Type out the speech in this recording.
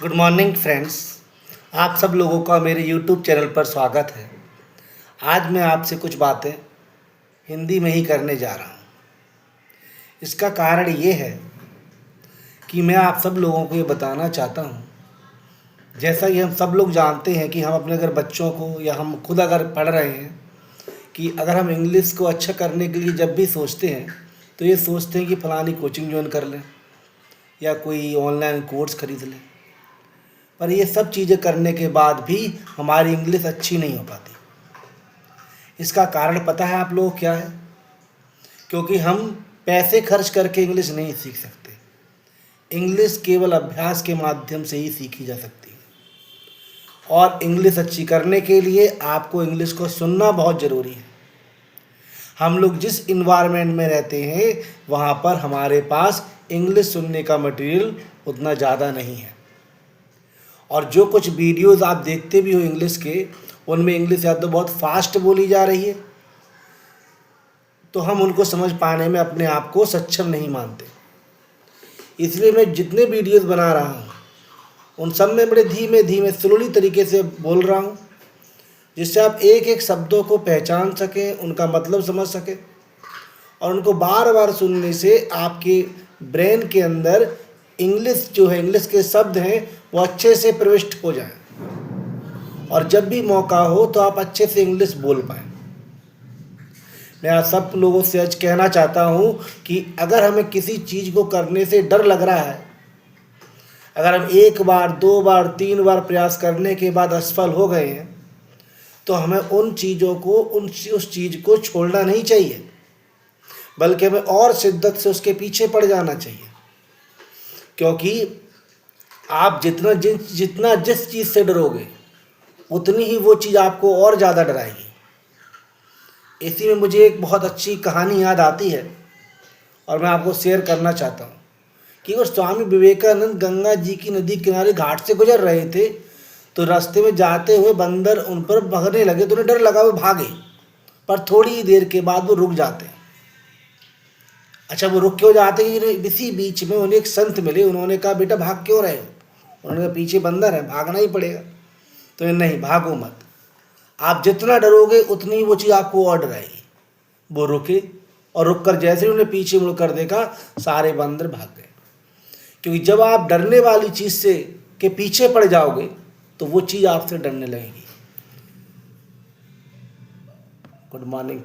Good morning friends. आप सब लोगों का मेरे यूट्यूब चैनल पर स्वागत है। आज मैं आपसे कुछ बातें हिंदी में ही करने जा रहा हूँ। इसका कारण ये है कि मैं आप सब लोगों को ये बताना चाहता हूँ, जैसा कि हम सब लोग जानते हैं कि हम अपने अगर बच्चों को या हम खुद अगर पढ़ रहे हैं कि अगर हम इंग्लिश को अच्छा करने के लिए जब भी सोचते हैं तो ये सोचते हैं कि फ़लानी कोचिंग ज्वाइन कर लें या कोई ऑनलाइन कोर्स खरीद लें। पर ये सब चीज़ें करने के बाद भी हमारी इंग्लिश अच्छी नहीं हो पाती। इसका कारण पता है आप लोगों को क्या है? क्योंकि हम पैसे खर्च करके इंग्लिश नहीं सीख सकते। इंग्लिश केवल अभ्यास के माध्यम से ही सीखी जा सकती है। और इंग्लिश अच्छी करने के लिए आपको इंग्लिश को सुनना बहुत ज़रूरी है। हम लोग जिस इन्वायरमेंट में रहते हैं वहाँ पर हमारे पास इंग्लिश सुनने का मटेरियल उतना ज़्यादा नहीं है। और जो कुछ वीडियोज़ आप देखते भी हो इंग्लिश के, उनमें इंग्लिश या तो बहुत फास्ट बोली जा रही है तो हम उनको समझ पाने में अपने आप को सक्षम नहीं मानते। इसलिए मैं जितने वीडियोज़ बना रहा हूँ उन सब में बड़े धीमे धीमे स्लोली तरीके से बोल रहा हूँ, जिससे आप एक एक शब्दों को पहचान सकें, उनका मतलब समझ सकें और उनको बार बार सुनने से आपके ब्रेन के अंदर इंग्लिश जो है, इंग्लिश के शब्द हैं वो अच्छे से प्रविष्ट हो जाएं और जब भी मौका हो तो आप अच्छे से इंग्लिश बोल पाएँ। मैं आप सब लोगों से आज कहना चाहता हूँ कि अगर हमें किसी चीज़ को करने से डर लग रहा है, अगर हम एक बार, दो बार, तीन बार प्रयास करने के बाद असफल हो गए हैं तो हमें उन चीज़ों को उस चीज़ को छोड़ना नहीं चाहिए, बल्कि हमें और शिद्दत से उसके पीछे पड़ जाना चाहिए। क्योंकि आप जितना जिस चीज़ से डरोगे उतनी ही वो चीज़ आपको और ज़्यादा डराएगी। इसी में मुझे एक बहुत अच्छी कहानी याद आती है और मैं आपको शेयर करना चाहता हूँ कि वो स्वामी विवेकानंद गंगा जी की नदी किनारे घाट से गुजर रहे थे तो रास्ते में जाते हुए बंदर उन पर भगने लगे तो उन्हें डर लगा, वो भागे, पर थोड़ी ही देर के बाद वो रुक जाते हैं। अच्छा, वो रुक क्यों जाते हैं? इसी बीच में उन्हें एक संत मिले। उन्होंने कहा, बेटा भाग क्यों रहे हो? उन्होंने कहा, पीछे बंदर है, भागना ही पड़ेगा। तो नहीं, भागो मत, आप जितना डरोगे उतनी वो चीज़ आपको और डराएगी। वो रुके और रुक कर जैसे ही उन्हें पीछे मुड़ कर देखा, सारे बंदर भाग गए। क्योंकि जब आप डरने वाली चीज़ से के पीछे पड़ जाओगे तो वो चीज़ आपसे डरने लगेगी। Good morning.